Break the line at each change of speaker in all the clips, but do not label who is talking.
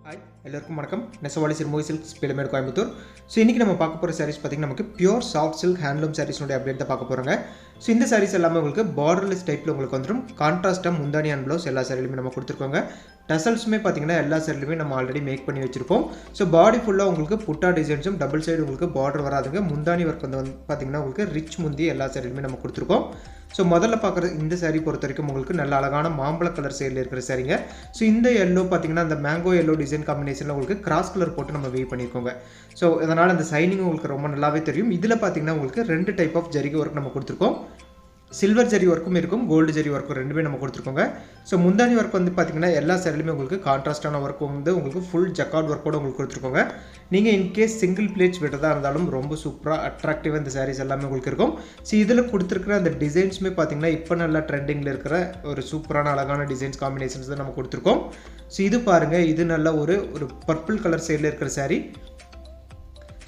Hi எல்லாருக்கும் வணக்கம். Nesavaali Sirumugai silks Peelamedu Coimbatore. So இன்றைக்கி நம்ம பார்க்க போகிற சாரீஸ் பார்த்திங்கன்னா நமக்கு பியூர் சாஃப்ட் சில்க் ஹேண்ட்லூம் சாரீஸ்னுடைய அப்டேட் தான் பார்க்க போகிறோங்க. ஸோ இந்த சாரீஸ் எல்லாமே உங்களுக்கு பார்டர்லெஸ் டைப்பில் உங்களுக்கு வந்துடும். கான்ட்ராஸ்ட்டாக முந்தானி அண்ட் ப்ளவுஸ் எல்லா சாரிலையுமே நம்ம கொடுத்துருக்கோங்க. டசல்ஸுமே பார்த்திங்கன்னா எல்லா சாரிலையுமே நம்ம ஆல்ரெடி மேக் பண்ணி வச்சிருப்போம். ஸோ பாடி ஃபுல்லாக உங்களுக்கு புட்டா டிசைன்ஸும் டபுள் சைடு உங்களுக்கு பார்டர் வராதுங்க. முந்தானி ஒர்க் வந்து பார்த்திங்கன்னா உங்களுக்கு ரிச் முந்தி எல்லா சாரிலையுமே நம்ம கொடுத்துருக்கோம். ஸோ முதல்ல பார்க்குற இந்த சாரீ பொறுத்த வரைக்கும் உங்களுக்கு நல்ல அழகான மாம்பழ கலர் சைடில் இருக்கிற சாரீங்க. ஸோ இந்த எல்லோ பார்த்தீங்கன்னா அந்த மேங்கோ எல்லோ டிசைன் காம்பினேஷனில் உங்களுக்கு கிராஸ் கலர் போட்டு நம்ம வெய் பண்ணியிருக்கோங்க. ஸோ அதனால் அந்த சைனிங் உங்களுக்கு ரொம்ப நல்லாவே தெரியும். இதில் பார்த்தீங்கன்னா உங்களுக்கு 2 டைப் ஆஃப் ஜரிகை ஒர்க் நம்ம கொடுத்துருக்கோம். சில்வர் ஜரி ஒர்க்கும் இருக்கும், கோல்டு ஜரி ஒர்க்கும் ரெண்டுமே நம்ம கொடுத்துருக்கோங்க. ஸோ முந்தானி ஒர்க் வந்து பார்த்தீங்கன்னா எல்லா சாரிலுமே உங்களுக்கு கான்ட்ராஸ்டான ஒர்க் வந்து உங்களுக்கு ஃபுல் ஜக்கார்ட் ஒர்க்கோடு உங்களுக்கு கொடுத்துருக்கோங்க. நீங்கள் இன்கேஸ் சிங்கிள் பிளேட்ஸ் விடுறதா இருந்தாலும் ரொம்ப சூப்பராக அட்ராக்டிவாக இந்த சாரீஸ் எல்லாமே உங்களுக்கு இருக்கும். ஸோ இதில் கொடுத்துருக்கிற அந்த டிசைன்ஸுமே பார்த்தீங்கன்னா இப்போ நல்லா ட்ரெண்டிங்கில் இருக்கிற ஒரு சூப்பரான அழகான டிசைன்ஸ் காம்பினேஷன்ஸ் தான் நம்ம கொடுத்துருக்கோம். ஸோ இது பாருங்கள், இது நல்ல ஒரு பர்பிள் கலர் சைடில் இருக்கிற சாரீ.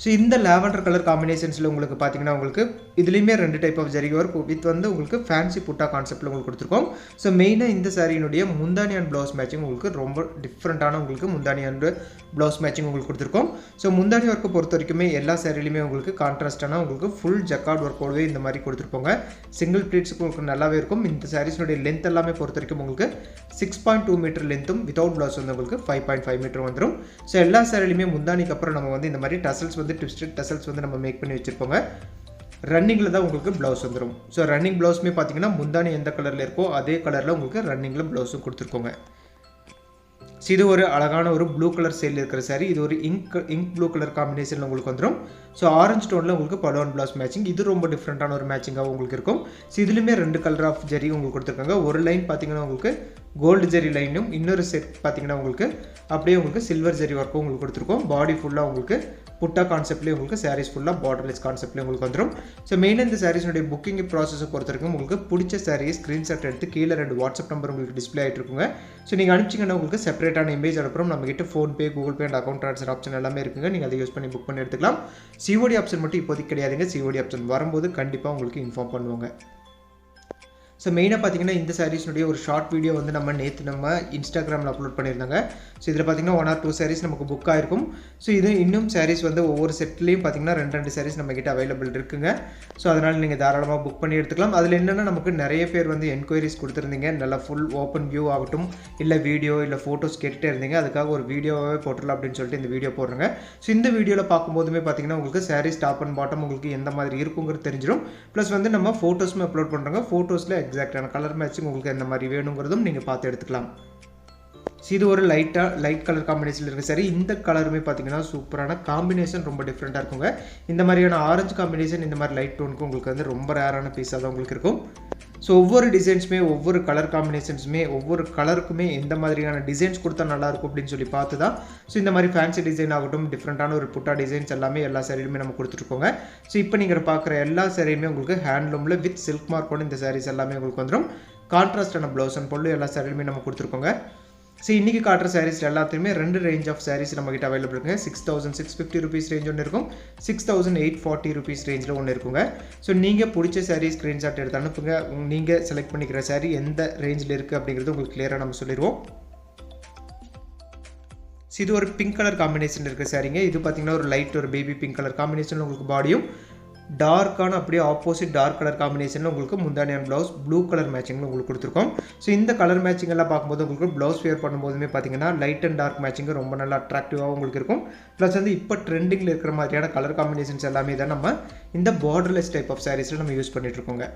ஸோ இந்த லாவெண்டர் கலர் காம்பினேஷன்ஸில் உங்களுக்கு பார்த்தீங்கன்னா உங்களுக்கு இதுலேயுமே 2 type of zari work with வந்து உங்களுக்கு ஃபேன்சி புட்டா கான்செப்ட்டில் உங்களுக்கு கொடுத்துருக்கோம். ஸோ மெயினாக இந்த சாரியினுடைய முந்தானி அண்ட் ப்ளவுஸ் மேட்சிங் உங்களுக்கு ரொம்ப டிஃப்ரெண்ட்டான உங்களுக்கு முந்தானி அண்ட் ப்ளவுஸ் மேட்சிங் உங்களுக்கு கொடுத்துருக்கோம். ஸோ முந்தானி ஒர்க்கை பொறுத்த வரைக்குமே எல்லா சாரிலையுமே உங்களுக்கு கான்ட்ராஸ்டான உங்களுக்கு ஃபுல் ஜக்கார்ட் ஒர்க்கோடவே இந்த மாதிரி கொடுத்துருப்போங்க. சிங்கிள் ப்ளீட்ஸுக்கு உங்களுக்கு நல்லாவே இருக்கும். இந்த சாரீஸ்னுடைய லென்த் எல்லாமே பொறுத்த வரைக்கும் உங்களுக்கு 6.2 மீட்டர் லென்த்தும் வித்தவுட் ப்ளவுஸ் வந்து உங்களுக்கு 5.5 மீட்டர் வந்துடும். ஸோ எல்லா சாரிலையுமே முந்தானிக்கு அப்புறம் நம்ம வந்து இந்த மாதிரி டசல்ஸ் வந்து ட்விஸ்டட் டசல்ஸ் வந்து நம்ம மேக் பண்ணி வச்சிருப்போங்க. ரன்னிங்கில் தான் உங்களுக்கு ப்ளவுஸ் வந்துடும். ஸோ ரன்னிங் ப்ளவுஸுமே பார்த்தீங்கன்னா முந்தானி எந்த கலரில் இருக்கோ அதே கலரில் உங்களுக்கு ரன்னிங்கில் ப்ளவுஸும் கொடுத்துருக்கோங்க. ஸோ இது ஒரு அழகான ஒரு ப்ளூ கலர் சைடில் இருக்கிற சாரீ. இது ஒரு இங்க் ப்ளூ கலர் காம்பினேஷனில் உங்களுக்கு வந்துடும். ஸோ ஆரஞ்சு டோனில் உங்களுக்கு பலோன் ப்ளவுஸ் மேட்சிங். இது ரொம்ப டிஃப்ரெண்ட்டான ஒரு மேட்சிங்காக உங்களுக்கு இருக்கும். ஸோ இதுலேயுமே 2 கலர் ஆஃப் ஜரி உங்களுக்கு கொடுத்துருக்காங்க. ஒரு லைன் பார்த்தீங்கன்னா உங்களுக்கு கோல்டு ஜரி லைனும், இன்னொரு செட் பார்த்தீங்கன்னா உங்களுக்கு அப்படியே உங்களுக்கு சில்வர் ஜரி ஒர்க்கும் உங்களுக்கு கொடுத்துருக்கோம். பாடி ஃபுல்லாக உங்களுக்கு புட்டா கான்செப்ட்லேயே உங்களுக்கு சாரீஸ் ஃபுல்லாக பார்டர்லெஸ் கான்செப்ட்லேயே உங்களுக்கு வந்துடும். ஸோ மெயினாக இந்த சாரீஸ்னுடைய புக்கிங் ப்ராசஸை பொறுத்த வரைக்கும் உங்களுக்கு பிடிச்ச சாரியை ஸ்க்ரீன்ஷாட் எடுத்து கீழே 2 வாட்ஸ்அப் நம்பர் உங்களுக்கு டிஸ்பிளே ஆகிட்டு இருக்குங்க. ஸோ நீங்கள் அனுப்பிச்சிங்கன்னா உங்களுக்கு செப்பரேட்டான இமேஜ் அனுப்புகிறோம். நம்மகிட்ட PhonePe, Google pay and account transfer option எல்லாமே இருக்குங்க. நீங்கள் அதை யூஸ் பண்ணி புக் பண்ணி எடுத்துக்கலாம். சிஓடி ஆப்ஷன் மட்டும் இப்போதைக்கு கிடையாதுங்க. சிஓடி ஆப்ஷன் வரும்போது கண்டிப்பாக உங்களுக்கு இன்ஃபார்ம் பண்ணுவாங்க. ஸோ மெயினாக பார்த்தீங்கன்னா இந்த சாரீஸ்னுடைய ஒரு ஷார்ட் வீடியோ வந்து நம்ம இன்ஸ்டாகிராமில் அப்லோட் பண்ணியிருந்தாங்க. ஸோ இதில் பார்த்தீங்கன்னா 1 or 2 சாரீஸ் நமக்கு புக் ஆகிருக்கும். ஸோ இது இன்னும் சாரீஸ் வந்து ஒவ்வொரு செட்லேயும் பார்த்தீங்கன்னா 2 சாரீஸ் நம்மக்கிட்ட அவைலபிள் இருக்குங்க. ஸோ அதனால் நீங்கள் தாராளமாக புக் பண்ணி எடுத்துக்கலாம். அதில் என்னென்னா நமக்கு நிறைய பேர் வந்து என்கொயரிஸ் கொடுத்துருந்தீங்க. நல்லா ஃபுல் ஓப்பன் வியூ ஆகட்டும், இல்லை வீடியோ இல்லை ஃபோட்டோஸ் கேட்டுகிட்டே இருந்தீங்க. அதுக்காக ஒரு வீடியோவே போட்டுடலாம் அப்படின்னு சொல்லிட்டு இந்த வீடியோ போடுறேங்க. ஸோ இந்த வீடியோவில் பார்க்கும்போதுமே பார்த்தீங்கன்னா உங்களுக்கு சாரீஸ் டாப் அண்ட் பாட்டம் உங்களுக்கு எந்த மாதிரி இருக்குங்கிறது தெரிஞ்சிடும். ப்ளஸ் வந்து நம்ம ஃபோட்டோஸுமே அப்லோட் பண்ணுறோங்க. ஃபோட்டோஸில் எக்ஸாக்டான கலர் மேட்சிங் உங்களுக்கு எந்த மாதிரி வேணுங்கிறதும் நீங்கள் பார்த்து எடுத்துக்கலாம். இது ஒரு லைட் கலர் காம்பினேஷன் இருக்குது. சரி, இந்த கலருமே பார்த்தீங்கன்னா சூப்பரான காம்பினேஷன், ரொம்ப டிஃப்ரெண்ட்டாக இருக்குங்க. இந்த மாதிரியான ஆரஞ்சு காம்பினேஷன் இந்த மாதிரி லைட் டோனுக்கு உங்களுக்கு வந்து ரொம்ப ரேரான பீஸாக தான் உங்களுக்கு இருக்கும். ஸோ ஒவ்வொரு டிசைன்ஸுமே, ஒவ்வொரு கலர் காம்பினேஷன்ஸுமே, ஒவ்வொரு கலருக்குமே எந்த மாதிரியான டிசைன்ஸ் கொடுத்தா நல்லாயிருக்கும் அப்படின்னு சொல்லி பார்த்து தான் ஸோ இந்த மாதிரி ஃபேன்சி டிசைன் ஆகட்டும், டிஃப்ரெண்ட்டான ஒரு புட்டா டிசைன்ஸ் எல்லாமே எல்லா சாரிலுமே நம்ம கொடுத்துருக்கோங்க. ஸோ இப்போ நீங்கள் பார்க்குற எல்லா சாரியுமே உங்களுக்கு ஹேண்ட்லூமில் வித் சில்க் மார்க்கோட இந்த சாரீஸ் எல்லாமே உங்களுக்கு வந்துடும். கான்ட்ராஸ்டான ப்ளவுஸ் அண்ட் பொல்லு எல்லா சாரிலுமே நம்ம கொடுத்துருக்கோங்க. ஸோ இன்றைக்கி காட்டுற சாரீஸ் எல்லாத்தையுமே 2 ரேஞ்ச் ஆஃப் சாரீஸ் நம்மகிட்ட அவைலபிள் இருக்குங்க. 6,650 rupees ரேஞ்ச் ஒன்று இருக்கும், 6,840 rupees ரேஞ்சில் ஒன்று இருக்குங்க. ஸோ நீங்கள் பிடிச்ச சாரீ ஸ்க்ரீன்ஷாட் எடுத்து அனுப்புங்க. நீங்கள் செலக்ட் பண்ணிக்கிற சாரீ எந்த ரேஞ்சில் இருக்குது அப்படிங்கிறது உங்களுக்கு கிளியராக நம்ம சொல்லிடுவோம். ஸோ இது ஒரு பிங்க் கலர் காம்பினேஷன் இருக்கிற சாரீங்க. இது பார்த்தீங்கன்னா ஒரு பேபி பிங்க் கலர் காம்பினேஷன் உங்களுக்கு பாடியும் டார்க்கான அப்படியே ஆப்போசிட் டார்க் கலர் காம்பினேஷனில் உங்களுக்கு முந்தானி அண்ட் ப்ளவுஸ் ப்ளூ கலர் மேட்சிங்கில் உங்களுக்கு கொடுத்துருக்கோம். ஸோ இந்த கலர் மேட்சிங் எல்லாம் பார்க்கும்போது உங்களுக்கு ப்ளவுஸ் வேர் பண்ணும்போதுமே பார்த்தீங்கன்னா லைட் அண்ட் டார்க் மேட்சிங் ரொம்ப நல்லா அட்ராக்டிவாக உங்களுக்கு இருக்கும். ப்ளஸ் வந்து இப்போ ட்ரெண்டிங்கில் இருக்கிற மாதிரியான கலர் காம்பினேஷன்ஸ் எல்லாமே தான் நம்ம இந்த பார்டர்லெஸ் டைப் ஆஃப் சாரீஸில் நம்ம யூஸ் பண்ணிகிட்ருக்கோங்க.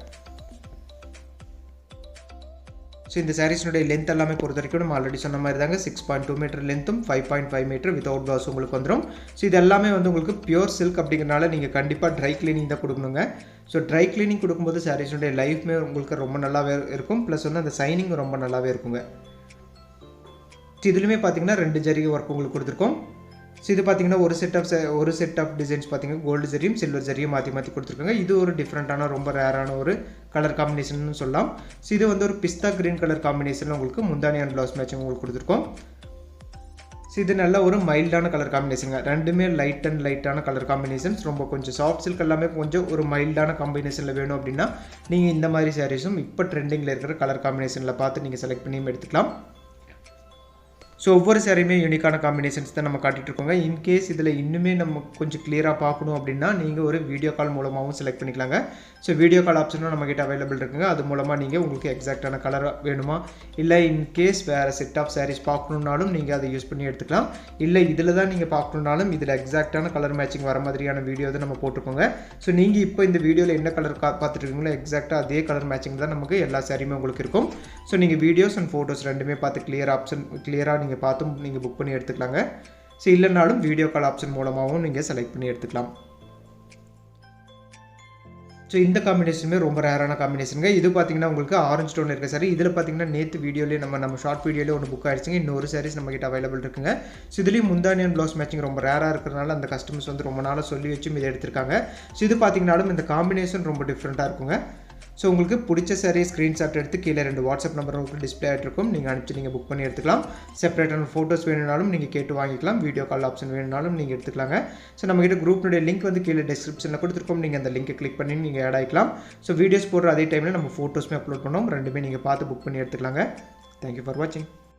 ஸோ இந்த சாரீஸ்னுடைய லென்த் எல்லாமே பொறுத்த வரைக்கும் நம்ம ஆல்ரெடி சொன்ன மாதிரி தாங்க 6.2 மீட்டர் லென்த்தும் 5.5 மீட்டர் வித்தவுட் ப்ளவுஸ் உங்களுக்கு வந்துடும். ஸோ இது எல்லாமே வந்து உங்களுக்கு பியூர் சில்க் அப்படிங்கிறனால நீங்கள் கண்டிப்பாக ட்ரை கிளீனிங் தான் கொடுக்கணுங்க. ஸோ ட்ரை கிளீனிங் கொடுக்கும்போது சாரீஸ்னுடைய லைஃப்மே உங்களுக்கு ரொம்ப நல்லாவே இருக்கும். ப்ளஸ் வந்து அந்த சைனிங் ரொம்ப நல்லாவே இருக்குங்க. ஸோ இதுலேயுமே பார்த்தீங்கன்னா 2 ஜரி ஒர்க் உங்களுக்கு கொடுத்துருக்கோம். ஸோ இது பார்த்தீங்கன்னா ஒரு செட் ஆஃப் டிசைன்ஸ் பார்த்தீங்கன்னா கோல்டு ஜரியும் சில்வர் ஜரியும் மாற்றி கொடுத்துருக்காங்க. இது ஒரு டிஃப்ரெண்ட்டான ரொம்ப ரேரான ஒரு கலர் காம்பினேஷன் சொல்லலாம். ஸோ இது வந்து ஒரு பிஸ்தா கிரீன் கலர் காம்பினேஷனில் உங்களுக்கு முந்தானி அண்ட் ப்ளவுஸ் மேட்சிங் உங்களுக்கு கொடுத்துருக்கோம். ஸோ இது நல்ல ஒரு மைல்டான கலர் காம்பினேஷனுங்க. ரெண்டுமே லைட்டான கலர் காம்பினேஷன்ஸ். ரொம்ப கொஞ்சம் சாஃப்ட் சில்க் எல்லாமே கொஞ்சம் ஒரு மைல்டான காம்பினேஷனில் வேணும் அப்படின்னா நீங்கள் இந்த மாதிரி சாரீஸும் இப்போ ட்ரெண்டிங்கில் இருக்கிற கலர் காம்பினேஷனில் பார்த்து நீங்கள் செலக்ட் பண்ணியும் எடுத்துக்கலாம். ஸோ ஒவ்வொரு சாரியுமே யூனிக்கான காம்பினேஷன்ஸ் தான் நம்ம காட்டிகிட்டு இருக்கோங்க. இன்கேஸ் இதில் இன்னுமே நம்ம கொஞ்சம் கிளியராக பார்க்கணும் அப்படின்னா நீங்கள் ஒரு வீடியோ கால் மூலமாகவும் செலக்ட் பண்ணிக்கலாங்க. ஸோ வீடியோ கால் ஆப்ஷனும் நம்மகிட்ட அவைலபிள் இருக்குங்க. அது மூலமாக நீங்கள் உங்களுக்கு எக்ஸாக்டான கலர் வேணுமா, இல்லை இன்கேஸ் வேறு செட் ஆஃப் சாரீஸ் பார்க்கணுன்னாலும் நீங்கள் அதை யூஸ் பண்ணி எடுத்துக்கலாம். இல்லை இதில் தான் நீங்கள் பார்க்கணுன்னாலும் இதில் எக்ஸாக்டான கலர் மேட்சிங் வர மாதிரியான வீடியோ தான் நம்ம போட்டிருக்கோங்க. ஸோ நீங்கள் இப்போ இந்த வீடியோவில் என்ன கலர் பார்த்துட்டு இருக்கீங்களோ எக்ஸாக்டாக அதே கலர் மேட்சிங் தான் நமக்கு எல்லா சாரியுமே உங்களுக்கு இருக்கும். ஸோ நீங்கள் வீடியோஸ் அண்ட் ஃபோட்டோஸ் ரெண்டுமே பார்த்து கிளியராக நீங்கள் பார்த்தும் நீங்கள் புக் பண்ணி எடுத்துக்கலாங்க. ஸோ இல்லைனாலும் வீடியோ கால் ஆப்ஷன் மூலமாகவும் நீங்கள் செலக்ட் பண்ணி எடுத்துக்கலாம். ஸோ இந்த காம்பினேஷனுமே ரொம்ப ரேரான காம்பினேஷனுங்க. இது பார்த்தீங்கன்னா உங்களுக்கு ஆரஞ்சு டோன் இருக்க சாரி. இதில் பார்த்தீங்கன்னா நேற்று வீடியோலேயே நம்ம ஷார்ட் வீடியோலேயே ஒன்று புக் ஆகிடுச்சுங்க. இன்னொரு சாரீஸ் நம்மகிட்ட அவைலபிள் இருக்குங்க. ஸோ இதுலேயும் முந்தானியன் ப்ளவுஸ் மேட்சிங் ரொம்ப ரேராக இருக்கிறனால அந்த கஸ்டமர்ஸ் வந்து ரொம்ப நாளாக சொல்லி வச்சும் இதை எடுத்திருக்காங்க. ஸோ இது பார்த்தீங்கன்னாலும் இந்த காம்பினேஷன் ரொம்ப டிஃப்ரெண்ட்டாக இருக்குங்க. ஸோ உங்களுக்கு பிடிச்ச சாரியை ஸ்க்ரீன்ஷாட் எடுத்து கீழே 2 வாட்ஸ்அப் நம்பர் உங்களுக்கு டிஸ்பிளே ஆகிட்டு இருக்கும். நீங்கள் அனுப்பிச்சு நீங்கள் புக் பண்ணி எடுத்துக்கலாம். செப்பரேட்டான ஃபோட்டோஸ் வேணும்னாலும் நீங்கள் கேட்டு வாங்கிக்கலாம். வீடியோ கால் ஆப்ஷன் வேணும்னாலும் நீங்கள் எடுத்துக்கலாங்க. ஸோ நம்மகிட்ட குரூப்னுடைய லிங்க் வந்து கீழே டிஸ்கிரிப்ஷனில் கொடுத்துருக்கோம். நீங்கள் அந்த லிங்கை கிளிக் பண்ணி நீங்கள் ஆட் ஆகிக்கலாம். ஸோ வீடியோஸ் போடுற அதே டைமில் நம்ம ஃபோட்டோஸுமே அப்லோட் பண்ணோம். ரெண்டுமே நீங்கள் பார்த்து புக் பண்ணி எடுத்துக்கலாங்க. தேங்க்யூ ஃபார் வாட்சிங்.